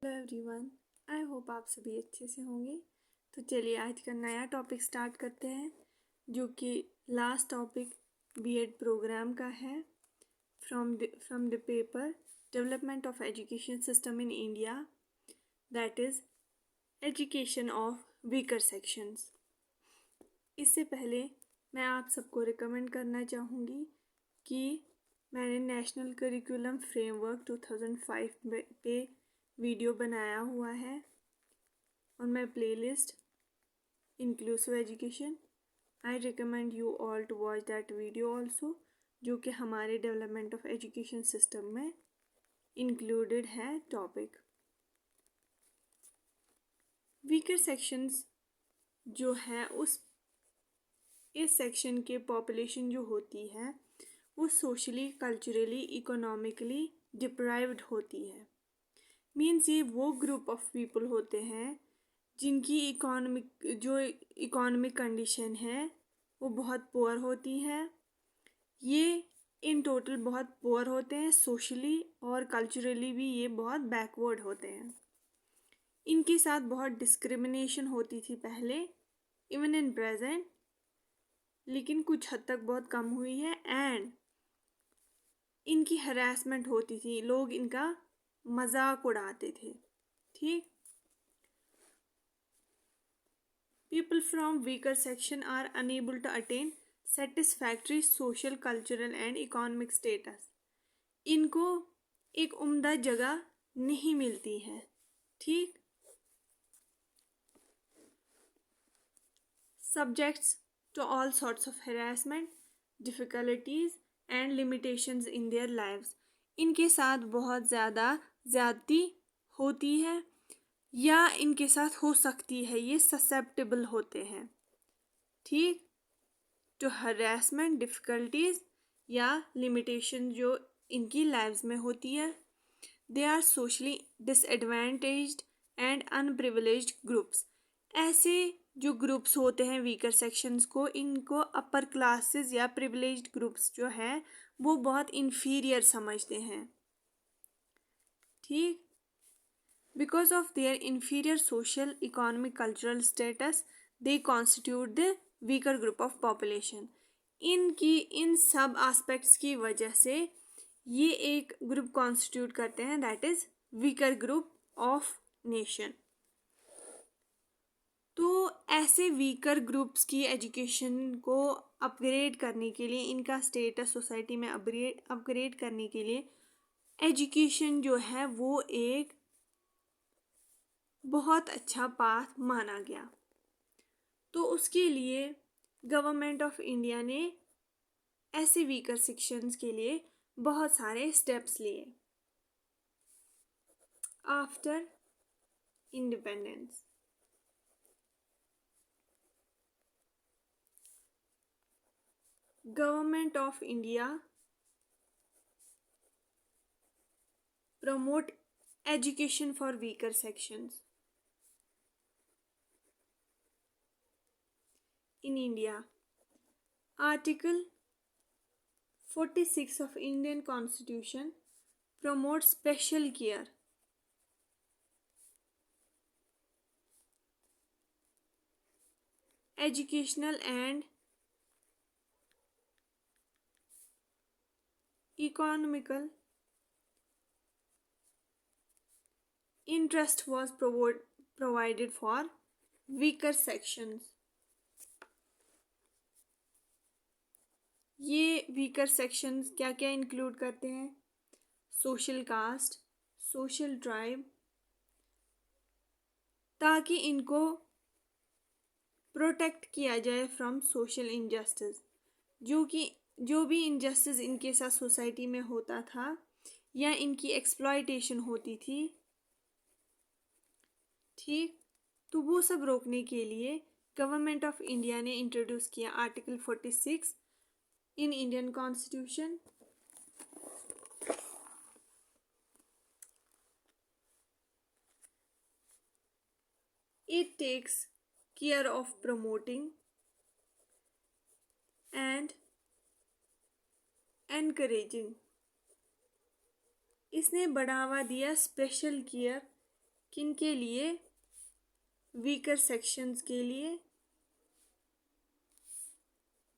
Hello everyone, I hope आप सभी अच्छे से होंगे। तो चलिए आज का नया टॉपिक स्टार्ट करते हैं, जो कि लास्ट टॉपिक बीएड प्रोग्राम का है। From the paper development of education system in India, that is education of weaker sections. इससे पहले मैं आप सबको रिकमेंड करना चाहूँगी कि मैंने नेशनल करिकुलम फ्रेमवर्क 2005 पे वीडियो बनाया हुआ है on my playlist inclusive education. I recommend you all to watch that video also, जो कि हमारे डेवलपमेंट ऑफ एजुकेशन सिस्टम में इंक्लूडेड है टॉपिक। वीकर सेक्शंस जो है इस सेक्शन के पॉपुलेशन जो होती है वो सोशली, कल्चरली, इकोनॉमिकली डिप्राइव्ड होती है। मीन्स ये वो ग्रुप ऑफ पीपल होते हैं जिनकी इकोनॉमिक कंडीशन है वो बहुत पुअर होती है। ये इन टोटल बहुत पुअर होते हैं, सोशली और कल्चरली भी ये बहुत बैकवर्ड होते हैं। इनके साथ बहुत डिस्क्रिमिनेशन होती थी पहले, इवन इन प्रेजेंट, लेकिन कुछ हद तक बहुत कम हुई है। एंड इनकी हरासमेंट होती थी, लोग इनका मजाक उड़ाते थे। ठीक, people from weaker section are unable to attain satisfactory social, cultural and economic status. इनको एक उम्दा जगह नहीं मिलती है। ठीक, subjects to all sorts of harassment, difficulties and limitations in their lives. इनके साथ बहुत ज़्यादा ज़्यादती होती है या इनके साथ हो सकती है, ये ससेप्टेबल होते हैं। ठीक, टू हरासमेंट, डिफ़िकल्टीज या लिमिटेशन जो इनकी लाइव्स में होती है। They are socially disadvantaged and unprivileged groups. ऐसे जो ग्रुप्स होते हैं वीकर सेक्शंस को, इनको अपर क्लासेस या प्रिविलेज्ड ग्रुप्स जो हैं वो बहुत इन्फीरियर समझते हैं। ठीक, because of their inferior social, economic, cultural status, they constitute the weaker group of population. इनकी इन सब एस्पेक्ट्स की वजह से ये एक ग्रुप कॉन्स्टिट्यूट करते हैं, that is weaker group of nation. तो ऐसे वीकर ग्रुप्स की एजुकेशन को अपग्रेड करने के लिए, इनका स्टेटस सोसाइटी में अपग्रेड करने के लिए एजुकेशन जो है वो एक बहुत अच्छा पाथ माना गया। तो उसके लिए गवर्नमेंट ऑफ इंडिया ने ऐसे वीकर सेक्शंस के लिए बहुत सारे स्टेप्स लिए after independence. Government of India promote education for weaker sections in India. Article 46 of Indian Constitution promotes special care, educational and economical interest was provided for weaker sections. ये weaker sections क्या क्या include करते हैं? Social cast, social tribe, ताकि इनको protect किया जाए from social injustice. जो भी इनजस्टिस इनके साथ सोसाइटी में होता था या इनकी एक्सप्लॉयटेशन होती थी, ठीक, तो वो सब रोकने के लिए गवर्नमेंट ऑफ इंडिया ने इंट्रोड्यूस किया article 46 in Indian Constitution. It takes care of promoting and encouraging. इसने बढ़ावा दिया स्पेशल केयर किन के लिए? वीकर सेक्शंस के लिए,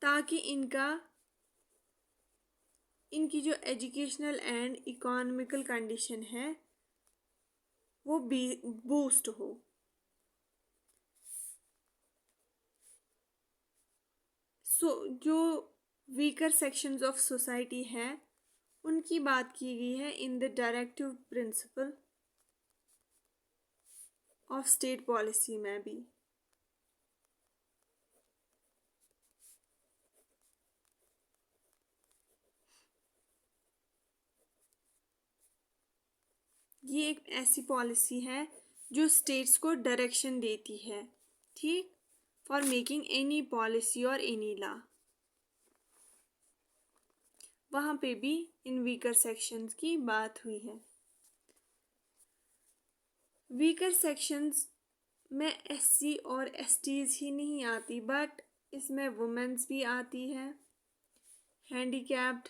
ताकि इनकी जो एजुकेशनल एंड इकोनॉमिकल कंडीशन है वो भी बूस्ट हो। जो वीकर सेक्शंस ऑफ सोसाइटी है उनकी बात की गई है in the directive principle of state policy में भी। ये एक ऐसी पॉलिसी है जो स्टेट्स को डायरेक्शन देती है, ठीक, फॉर मेकिंग एनी पॉलिसी और एनी लॉ। वहाँ पे भी इन वीकर सेक्शंस की बात हुई है। वीकर सेक्शंस में एससी और एसटीज ही नहीं आती, बट इसमें वुमेन्स भी आती है, हैंडीकैप्ड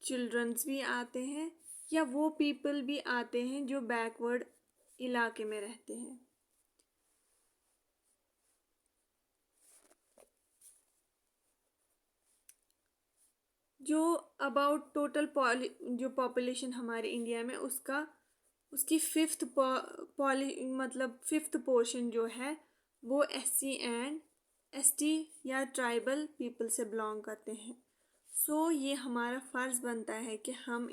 चिल्ड्रंस भी आते हैं, या वो पीपल भी आते हैं जो बैकवर्ड इलाके में रहते हैं। जो अबाउट टोटल जो पॉपुलेशन हमारे इंडिया में उसकी फिफ्थ पोर्शन जो है वो एससी एंड एसटी या ट्राइबल पीपल से बिलोंग करते हैं। सो ये हमारा फ़र्ज़ बनता है कि हम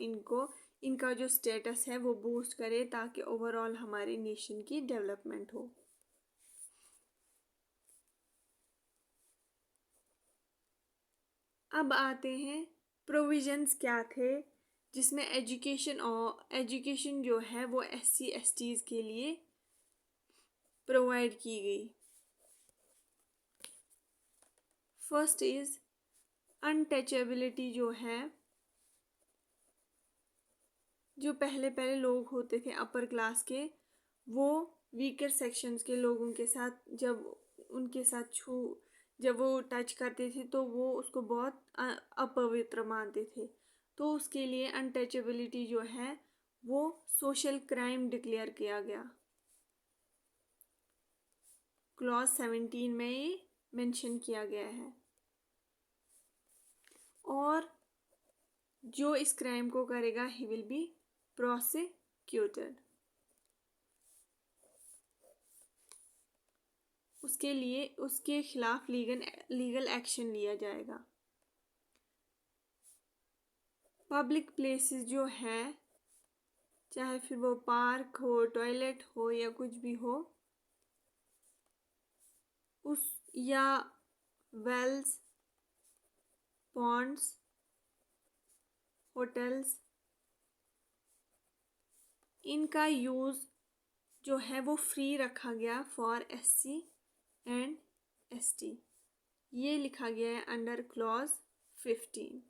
इनका जो स्टेटस है वो बूस्ट करें ताकि ओवरऑल हमारे नेशन की डेवलपमेंट हो। अब आते हैं प्रोविजंस क्या थे जिसमें एजुकेशन जो है वो एससी एसटीज के लिए प्रोवाइड की गई। फर्स्ट इज अनटचेबिलिटी, जो है जो पहले लोग होते थे अपर क्लास के, वो वीकर सेक्शंस के लोगों के साथ जब वो टच करते थे तो वो उसको बहुत अपवित्र मानते थे। तो उसके लिए अनटचेबिलिटी जो है वो सोशल क्राइम डिक्लेयर किया गया। क्लॉज 17 में ये मेंशन किया गया है। और जो इस क्राइम को करेगा ही विल बी प्रोसिक्यूटेड। उसके खिलाफ लीगल एक्शन लिया जाएगा। पब्लिक प्लेसेस जो है, चाहे फिर वो पार्क हो, टॉयलेट हो या कुछ भी हो, या वेल्स, पॉन्ड्स, होटल्स, इनका यूज़ जो है वो फ्री रखा गया फॉर एससी एंड एसटी। ये लिखा गया है under clause 15।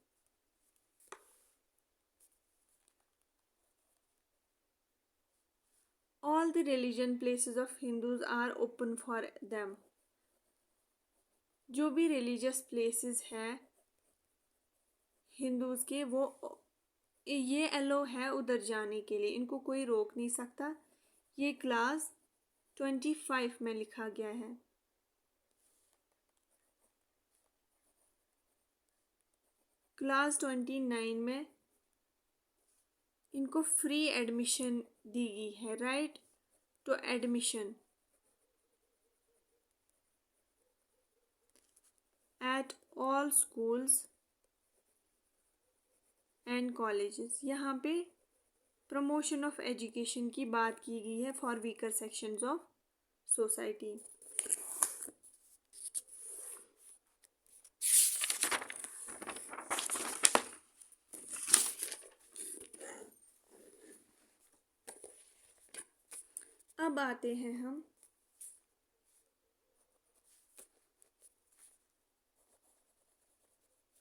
All the religion places of Hindus are open for them. जो भी रिलीजियस प्लेसेस हैं हिंदूज के, वो ये अलो है उधर जाने के लिए, इनको कोई रोक नहीं सकता। ये क्लास 25 में लिखा गया है। क्लास 29 में इनको फ्री एडमिशन दी गई है, right to admission at all schools and colleges. यहाँ पे प्रमोशन ऑफ एजुकेशन की बात की गई है for weaker sections of society. अब आते हैं हम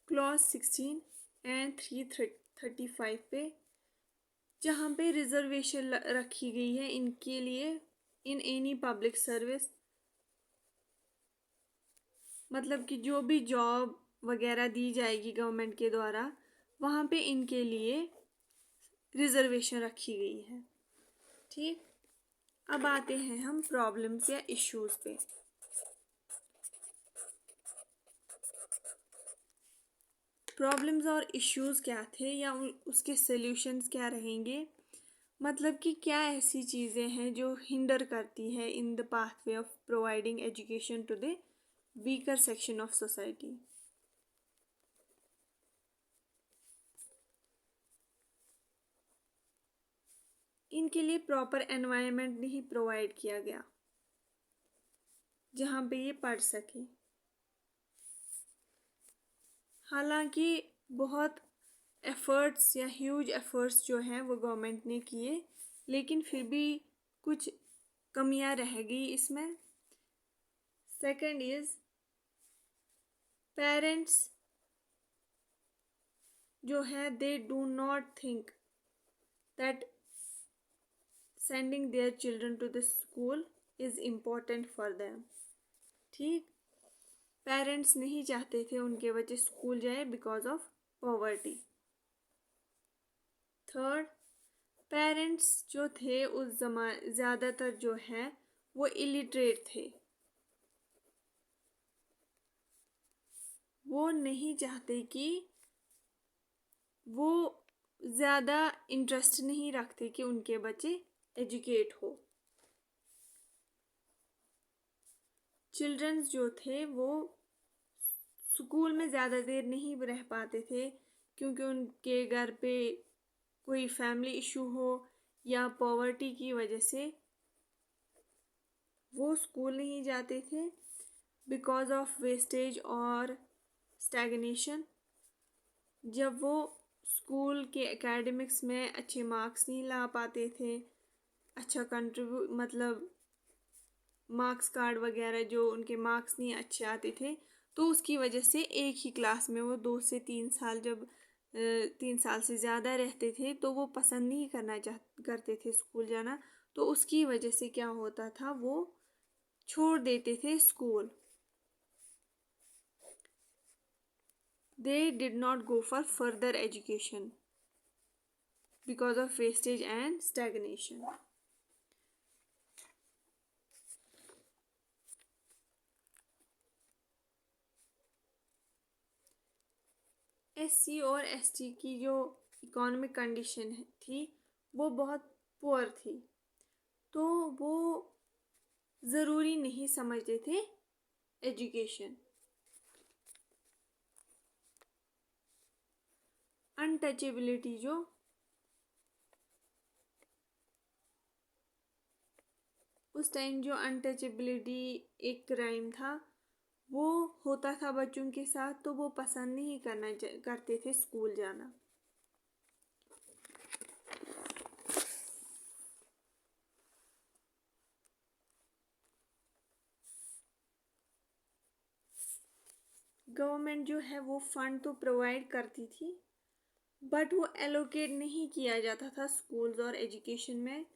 क्लॉज 16 एंड 335 पे, जहाँ पे रिजर्वेशन रखी गई है इनके लिए इन एनी पब्लिक सर्विस। मतलब कि जो भी जॉब वगैरह दी जाएगी गवर्नमेंट के द्वारा, वहाँ पे इनके लिए रिजर्वेशन रखी गई है। ठीक, अब आते हैं हम प्रॉब्लम्स या इश्यूज पे। प्रॉब्लम्स और इश्यूज क्या थे या उसके सॉल्यूशंस क्या रहेंगे, मतलब कि क्या ऐसी चीज़ें हैं जो हिंडर करती है in the pathway of providing education to the weaker section of society. इनके लिए प्रॉपर एनवायरनमेंट नहीं प्रोवाइड किया गया जहाँ पे ये पढ़ सके। हालांकि बहुत एफर्ट्स या ह्यूज एफर्ट्स जो हैं वो गवर्नमेंट ने किए, लेकिन फिर भी कुछ कमियां रह गई इसमें। सेकंड इज पेरेंट्स जो है they do not think that sending their children to the school is important for them. ठीक, पेरेंट्स नहीं चाहते थे उनके बच्चे स्कूल जाए because of poverty. Third, parents जो थे उस जमाने ज़्यादातर जो है वो इलिटरेट थे। वो नहीं चाहते कि वो ज़्यादा इंटरेस्ट नहीं रखते कि उनके बच्चे एजुकेट हो। चिल्ड्रंस जो थे वो स्कूल में ज़्यादा देर नहीं रह पाते थे क्योंकि उनके घर पे कोई फैमिली इशू हो या पॉवर्टी की वजह से वो स्कूल नहीं जाते थे बिकॉज ऑफ वेस्टेज और स्टैग्नेशन। जब वो स्कूल के एकेडमिक्स में अच्छे मार्क्स नहीं ला पाते थे, अच्छा मतलब मार्क्स कार्ड वगैरह जो उनके मार्क्स नहीं अच्छे आते थे, तो उसकी वजह से एक ही क्लास में वो 2 से 3 साल जब 3 साल से ज़्यादा रहते थे तो वो पसंद नहीं करते थे स्कूल जाना। तो उसकी वजह से क्या होता था, वो छोड़ देते थे school. They did not go for further education because of wastage and stagnation. SC और ST की जो इकोनॉमिक कंडीशन थी वो बहुत पुअर थी, तो वो ज़रूरी नहीं समझते थे एजुकेशन। अनटचेबिलिटी जो उस टाइम जो अनटचेबिलिटी एक क्राइम था वो होता था बच्चों के साथ, तो वो पसंद नहीं करते थे स्कूल जाना। गवर्नमेंट जो है वो फंड तो प्रोवाइड करती थी बट वो एलोकेट नहीं किया जाता था स्कूल्स और एजुकेशन में,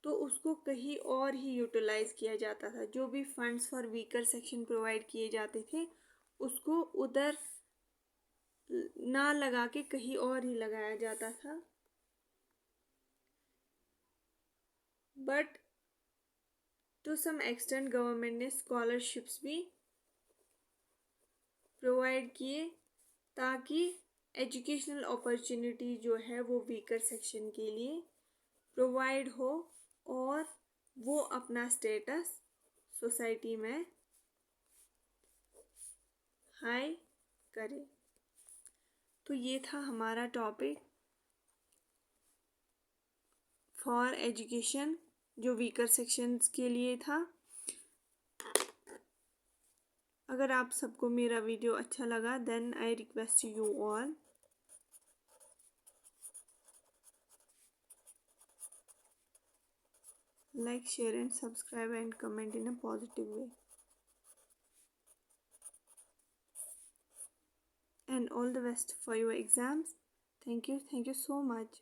तो उसको कहीं और ही यूटिलाइज किया जाता था। जो भी funds for weaker section provide किए जाते थे उसको उधर ना लगा के कहीं और ही लगाया जाता था। But to some extent government ने स्कॉलरशिप्स भी प्रोवाइड किए ताकि एजुकेशनल अपॉर्चुनिटी जो है वो वीकर सेक्शन के लिए प्रोवाइड हो और वो अपना स्टेटस सोसाइटी में हाई करे। तो ये था हमारा टॉपिक फॉर एजुकेशन जो वीकर सेक्शंस के लिए था। अगर आप सबको मेरा वीडियो अच्छा लगा then I request you all like, share and subscribe and comment in a positive way. And all the best for your exams. Thank you so much.